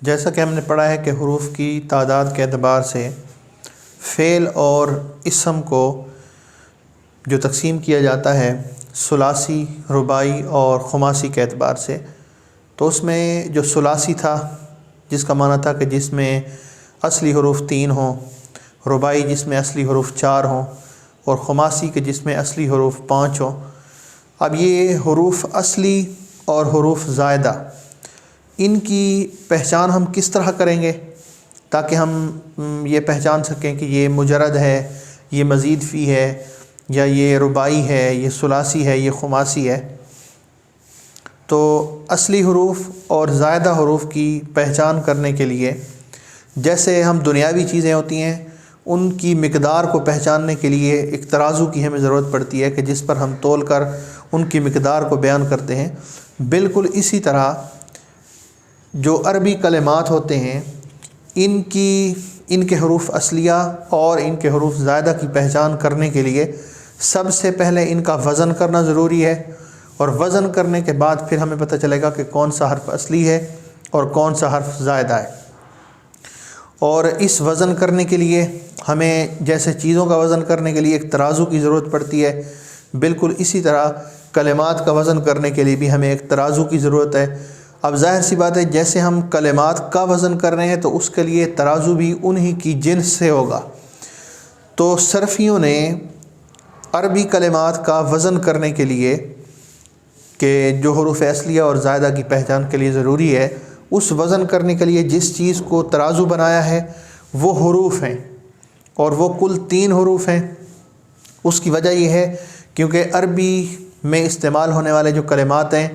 جیسا کہ ہم نے پڑھا ہے کہ حروف کی تعداد کے اعتبار سے فعل اور اسم کو جو تقسیم کیا جاتا ہے ثلاثی، رباعی اور خماسی کے اعتبار سے، تو اس میں جو ثلاثی تھا جس کا معنی تھا کہ جس میں اصلی حروف 3 ہوں، رباعی جس میں اصلی حروف 4 ہوں، اور خماسی کے جس میں اصلی حروف 5 ہوں۔ اب یہ حروف اصلی اور حروف زائدہ، ان کی پہچان ہم کس طرح کریں گے تاکہ ہم یہ پہچان سکیں کہ یہ مجرد ہے، یہ مزید فی ہے، یا یہ رباعی ہے، یہ ثلاثی ہے، یہ خماسی ہے؟ تو اصلی حروف اور زائدہ حروف کی پہچان کرنے کے لیے جیسے ہم دنیاوی چیزیں ہوتی ہیں ان کی مقدار کو پہچاننے کے لیے ایک ترازو کی ہمیں ضرورت پڑتی ہے کہ جس پر ہم تول کر ان کی مقدار کو بیان کرتے ہیں، بالکل اسی طرح جو عربی کلمات ہوتے ہیں ان کے حروف اصلیہ اور ان کے حروف زائدہ کی پہچان کرنے کے لیے سب سے پہلے ان کا وزن کرنا ضروری ہے، اور وزن کرنے کے بعد پھر ہمیں پتہ چلے گا کہ کون سا حرف اصلی ہے اور کون سا حرف زائدہ ہے۔ اور اس وزن کرنے کے لیے ہمیں جیسے چیزوں کا وزن کرنے کے لیے ایک ترازو کی ضرورت پڑتی ہے، بالکل اسی طرح کلمات کا وزن کرنے کے لیے بھی ہمیں ایک ترازو کی ضرورت ہے۔ اب ظاہر سی بات ہے جیسے ہم کلمات کا وزن کر رہے ہیں تو اس کے لیے ترازو بھی انہی کی جنس سے ہوگا۔ تو صرفیوں نے عربی کلمات کا وزن کرنے کے لیے کہ جو حروف اصلیہ اور زائدہ کی پہچان کے لیے ضروری ہے، اس وزن کرنے کے لیے جس چیز کو ترازو بنایا ہے وہ حروف ہیں، اور وہ کل 3 حروف ہیں۔ اس کی وجہ یہ ہے کیونکہ عربی میں استعمال ہونے والے جو کلمات ہیں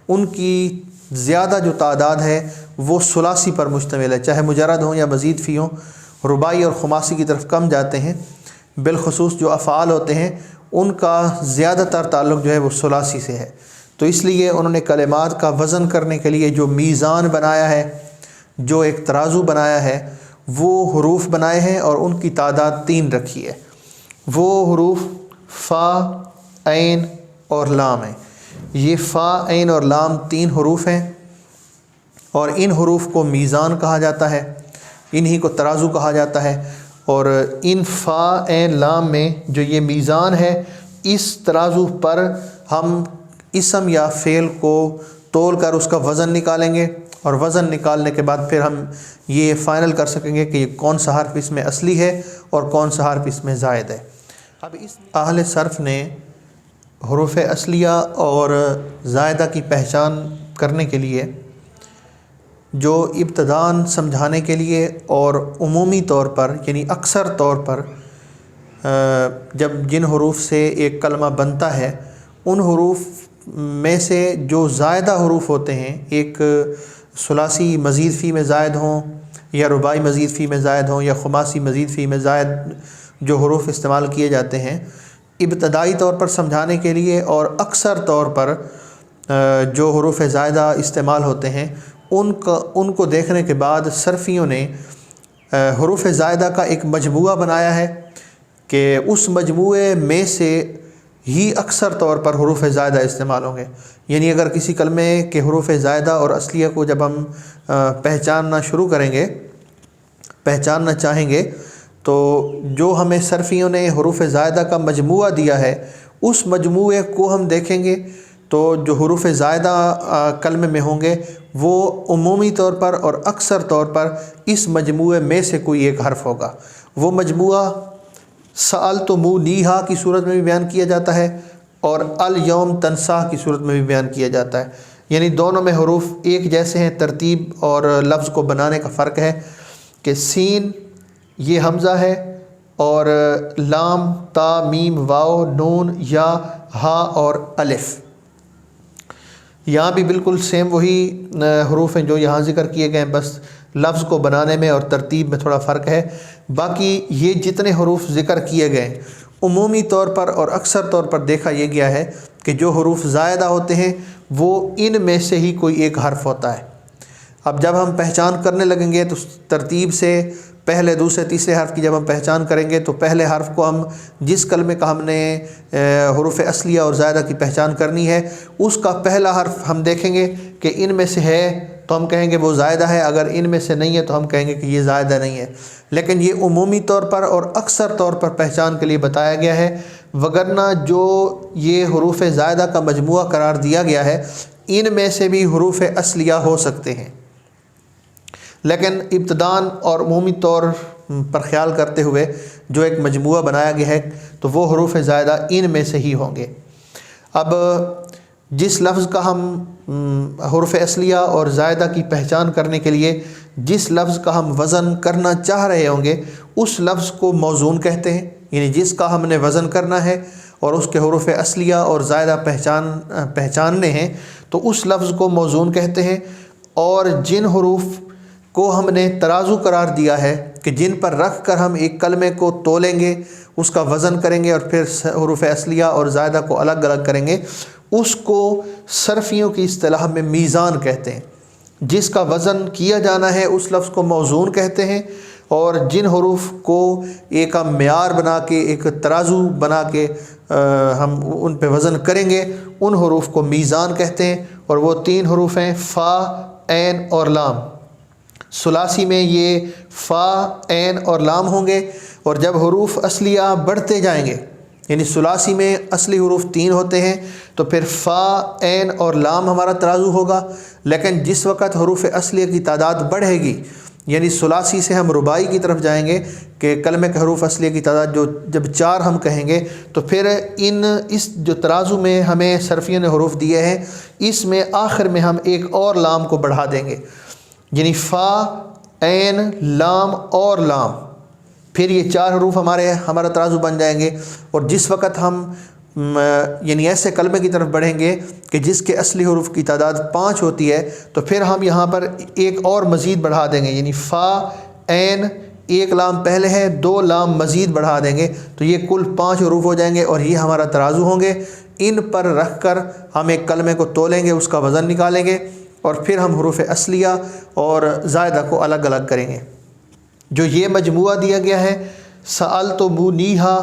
ان کی زیادہ جو تعداد ہے وہ ثلاثی پر مشتمل ہے، چاہے مجرد ہوں یا مزید فی ہوں۔ رباعی اور خماسی کی طرف کم جاتے ہیں، بالخصوص جو افعال ہوتے ہیں ان کا زیادہ تر تعلق جو ہے وہ ثلاثی سے ہے۔ تو اس لیے انہوں نے کلمات کا وزن کرنے کے لیے جو میزان بنایا ہے، جو ایک ترازو بنایا ہے، وہ حروف بنائے ہیں اور ان کی تعداد 3 رکھی ہے۔ وہ حروف فا، عین اور لام ہیں۔ یہ فا، عین اور لام 3 حروف ہیں، اور ان حروف کو میزان کہا جاتا ہے، انہی کو ترازو کہا جاتا ہے۔ اور ان فا، عین، لام میں جو یہ میزان ہے، اس ترازو پر ہم اسم یا فعل کو تول کر اس کا وزن نکالیں گے، اور وزن نکالنے کے بعد پھر ہم یہ فائنل کر سکیں گے کہ یہ کون سا حرف اس میں اصلی ہے اور کون سا حرف اس میں زائد ہے۔ اب اس اہل صرف نے حروف اصلیہ اور زائدہ کی پہچان کرنے کے لیے جو ابتداءً سمجھانے کے لیے اور عمومی طور پر یعنی اکثر طور پر جب جن حروف سے ایک کلمہ بنتا ہے ان حروف میں سے جو زائدہ حروف ہوتے ہیں، ایک ثلاثی مزید فی میں زائد ہوں یا رباعی مزید فی میں زائد ہوں یا خماسی مزید فی میں زائد جو حروف استعمال کیے جاتے ہیں، ابتدائی طور پر سمجھانے کے لیے اور اکثر طور پر جو حروف زائدہ استعمال ہوتے ہیں ان کو دیکھنے کے بعد صرفیوں نے حروف زائدہ کا ایک مجموعہ بنایا ہے کہ اس مجموعے میں سے ہی اکثر طور پر حروف زائدہ استعمال ہوں گے۔ یعنی اگر کسی کلمے کے حروف زائدہ اور اصلیہ کو جب ہم پہچاننا شروع کریں گے، پہچاننا چاہیں گے، تو جو ہمیں صرفیوں نے حروف زائدہ کا مجموعہ دیا ہے اس مجموعے کو ہم دیکھیں گے تو جو حروف زائدہ کلمے میں ہوں گے وہ عمومی طور پر اور اکثر طور پر اس مجموعے میں سے کوئی ایک حرف ہوگا۔ وہ مجموعہ سألتمونیہا کی صورت میں بھی بیان کیا جاتا ہے اور الیوم تنساہ کی صورت میں بھی بیان کیا جاتا ہے، یعنی دونوں میں حروف ایک جیسے ہیں، ترتیب اور لفظ کو بنانے کا فرق ہے کہ سین یہ حمزہ ہے اور لام، تا، میم، واو، نون، یا، ہا اور الف۔ یہاں بھی بالکل سیم وہی حروف ہیں جو یہاں ذکر کیے گئے ہیں، بس لفظ کو بنانے میں اور ترتیب میں تھوڑا فرق ہے۔ باقی یہ جتنے حروف ذکر کیے گئے عمومی طور پر اور اکثر طور پر دیکھا یہ گیا ہے کہ جو حروف زائدہ ہوتے ہیں وہ ان میں سے ہی کوئی ایک حرف ہوتا ہے۔ اب جب ہم پہچان کرنے لگیں گے تو ترتیب سے پہلے، دوسرے، تیسرے حرف کی جب ہم پہچان کریں گے تو پہلے حرف کو ہم جس کلمے کا ہم نے حروف اصلیہ اور زائدہ کی پہچان کرنی ہے اس کا پہلا حرف ہم دیکھیں گے کہ ان میں سے ہے تو ہم کہیں گے وہ زائدہ ہے، اگر ان میں سے نہیں ہے تو ہم کہیں گے کہ یہ زائدہ نہیں ہے۔ لیکن یہ عمومی طور پر اور اکثر طور پر پہچان کے لیے بتایا گیا ہے، وگرنہ جو یہ حروف زائدہ کا مجموعہ قرار دیا گیا ہے ان میں سے بھی حروف اصلیہ ہو سکتے ہیں، لیکن ابتداً اور عمومی طور پر خیال کرتے ہوئے جو ایک مجموعہ بنایا گیا ہے تو وہ حروف زائدہ ان میں سے ہی ہوں گے۔ اب جس لفظ کا ہم حروف اصلیہ اور زائدہ کی پہچان کرنے کے لیے جس لفظ کا ہم وزن کرنا چاہ رہے ہوں گے اس لفظ کو موزون کہتے ہیں، یعنی جس کا ہم نے وزن کرنا ہے اور اس کے حروف اصلیہ اور زائدہ پہچاننے ہیں تو اس لفظ کو موزون کہتے ہیں۔ اور جن حروف کو ہم نے ترازو قرار دیا ہے کہ جن پر رکھ کر ہم ایک کلمے کو تولیں گے، اس کا وزن کریں گے اور پھر حروف اصلیہ اور زائدہ کو الگ الگ کریں گے، اس کو صرفیوں کی اصطلاح میں میزان کہتے ہیں۔ جس کا وزن کیا جانا ہے اس لفظ کو موزون کہتے ہیں، اور جن حروف کو ایک معیار بنا کے ایک ترازو بنا کے ہم ان پہ وزن کریں گے ان حروف کو میزان کہتے ہیں۔ اور وہ 3 حروف ہیں فا، عین اور لام۔ ثلاثی میں یہ فا، عین اور لام ہوں گے، اور جب حروف اصلیہ بڑھتے جائیں گے یعنی ثلاثی میں اصلی حروف 3 ہوتے ہیں تو پھر فا، عین اور لام ہمارا ترازو ہوگا، لیکن جس وقت حروف اصلیہ کی تعداد بڑھے گی یعنی ثلاثی سے ہم رباعی کی طرف جائیں گے کہ کلمے کے حروف اصلیہ کی تعداد جب 4 ہم کہیں گے تو پھر اس جو ترازو میں ہمیں صرفیوں نے حروف دیے ہیں اس میں آخر میں ہم ایک اور لام کو بڑھا دیں گے، یعنی فا، عین، لام اور لام، پھر یہ 4 حروف ہمارا ترازو بن جائیں گے۔ اور جس وقت ہم یعنی ایسے کلمے کی طرف بڑھیں گے کہ جس کے اصلی حروف کی تعداد 5 ہوتی ہے تو پھر ہم یہاں پر ایک اور مزید بڑھا دیں گے، یعنی فا، عین، 1 لام پہلے ہے، 2 لام مزید بڑھا دیں گے تو یہ کل 5 حروف ہو جائیں گے اور یہ ہمارا ترازو ہوں گے۔ ان پر رکھ کر ہم ایک کلمے کو تولیں گے، اس کا وزن نکالیں گے اور پھر ہم حروف اصلیہ اور زائدہ کو الگ الگ کریں گے۔ جو یہ مجموعہ دیا گیا ہے سألتمونیہا،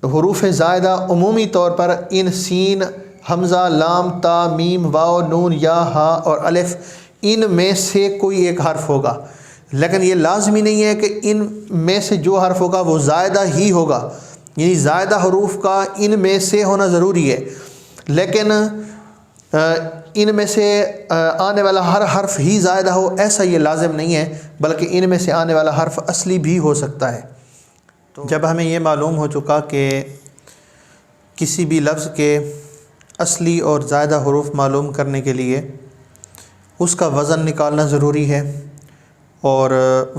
حروف زائدہ عمومی طور پر ان سین، حمزہ، لام، تا، میم، واو، نون، یا، ہا اور الف ان میں سے کوئی ایک حرف ہوگا، لیکن یہ لازمی نہیں ہے کہ ان میں سے جو حرف ہوگا وہ زائدہ ہی ہوگا، یعنی زائدہ حروف کا ان میں سے ہونا ضروری ہے، لیکن ان میں سے آنے والا ہر حرف ہی زائدہ ہو ایسا یہ لازم نہیں ہے، بلکہ ان میں سے آنے والا حرف اصلی بھی ہو سکتا ہے۔ تو جب ہمیں یہ معلوم ہو چکا کہ کسی بھی لفظ کے اصلی اور زائدہ حروف معلوم کرنے کے لیے اس کا وزن نکالنا ضروری ہے، اور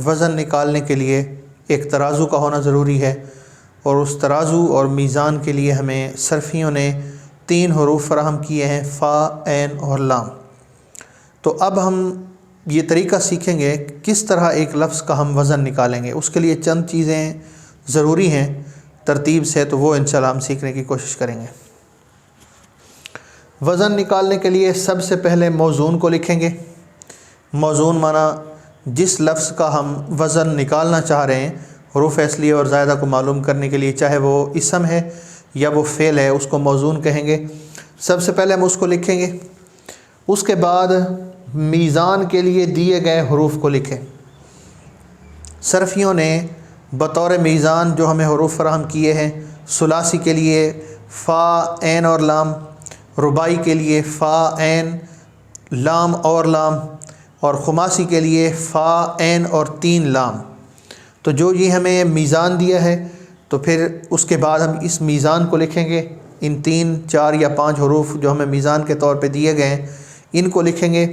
وزن نکالنے کے لیے ایک ترازو کا ہونا ضروری ہے، اور اس ترازو اور میزان کے لیے ہمیں صرفیوں نے 3 حروف فراہم کیے ہیں، فا، عین اور لام۔ تو اب ہم یہ طریقہ سیکھیں گے کس طرح ایک لفظ کا ہم وزن نکالیں گے۔ اس کے لیے چند چیزیں ضروری ہیں ترتیب سے، تو وہ انشاءاللہ ہم سیکھنے کی کوشش کریں گے۔ وزن نکالنے کے لیے سب سے پہلے موزون کو لکھیں گے۔ موزون معنی جس لفظ کا ہم وزن نکالنا چاہ رہے ہیں حروف اصلیہ اور زائدہ کو معلوم کرنے کے لیے، چاہے وہ اسم ہے یا وہ فعل ہے، اس کو موزون کہیں گے۔ سب سے پہلے ہم اس کو لکھیں گے، اس کے بعد میزان کے لیے دیے گئے حروف کو لکھیں۔ صرفیوں نے بطور میزان جو ہمیں حروف فراہم کیے ہیں، ثلاثی کے لیے فا، عین اور لام، رباعی کے لیے فا، عین، لام اور لام، اور خماسی کے لیے فا، عین اور 3 لام۔ تو جو یہ ہمیں میزان دیا ہے تو پھر اس کے بعد ہم اس میزان کو لکھیں گے، ان 3، 4 یا 5 حروف جو ہمیں میزان کے طور پہ دیے گئے ہیں ان کو لکھیں گے۔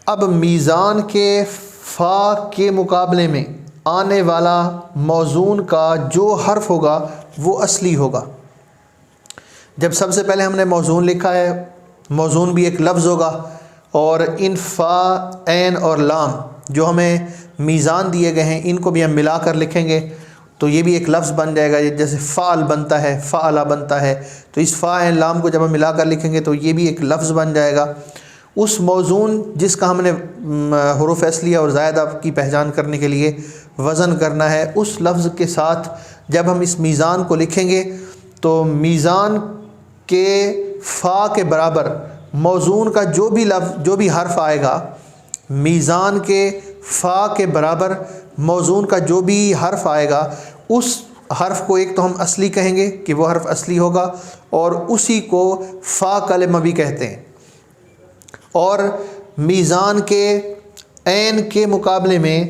اب میزان کے فا کے مقابلے میں آنے والا موزون کا جو حرف ہوگا وہ اصلی ہوگا۔ جب سب سے پہلے ہم نے موزون لکھا ہے، موزون بھی ایک لفظ ہوگا، اور ان فا، عین اور لام جو ہمیں میزان دیے گئے ہیں ان کو بھی ہم ملا کر لکھیں گے تو یہ بھی ایک لفظ بن جائے گا، جیسے فعل بنتا ہے، فعلہ بنتا ہے، تو اس فا، عین، لام کو جب ہم ملا کر لکھیں گے تو یہ بھی ایک لفظ بن جائے گا۔ اس موزون جس کا ہم نے حروف اصلیہ اور زائدہ کی پہچان کرنے کے لیے وزن کرنا ہے، اس لفظ کے ساتھ جب ہم اس میزان کو لکھیں گے تو میزان کے فا کے برابر موزون کا جو بھی حرف آئے گا میزان کے فا کے برابر موزون کا جو بھی حرف آئے گا اس حرف کو ایک تو ہم اصلی کہیں گے کہ وہ حرف اصلی ہوگا، اور اسی کو فا کلمہ بھی کہتے ہیں۔ اور میزان کے عین کے مقابلے میں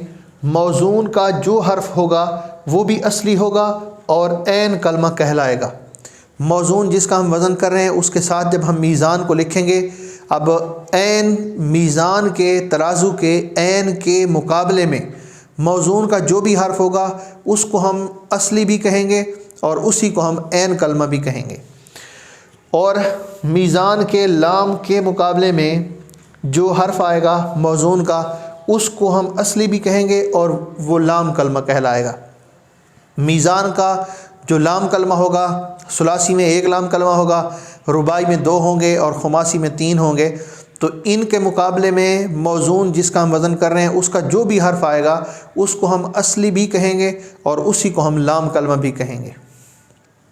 موزون کا جو حرف ہوگا وہ بھی اصلی ہوگا اور عین کلمہ کہلائے گا۔ موزون جس کا ہم وزن کر رہے ہیں اس کے ساتھ جب ہم میزان کو لکھیں گے، اب عین میزان کے ترازو کے عین کے مقابلے میں موزون کا جو بھی حرف ہوگا اس کو ہم اصلی بھی کہیں گے اور اسی کو ہم عین کلمہ بھی کہیں گے۔ اور میزان کے لام کے مقابلے میں جو حرف آئے گا موزون کا اس کو ہم اصلی بھی کہیں گے اور وہ لام کلمہ کہلائے گا۔ میزان کا جو لام کلمہ ہوگا، ثلاثی میں 1 لام کلمہ ہوگا، رباعی میں 2 ہوں گے اور خماسی میں 3 ہوں گے، تو ان کے مقابلے میں موزون جس کا ہم وزن کر رہے ہیں اس کا جو بھی حرف آئے گا اس کو ہم اصلی بھی کہیں گے اور اسی کو ہم لام کلمہ بھی کہیں گے۔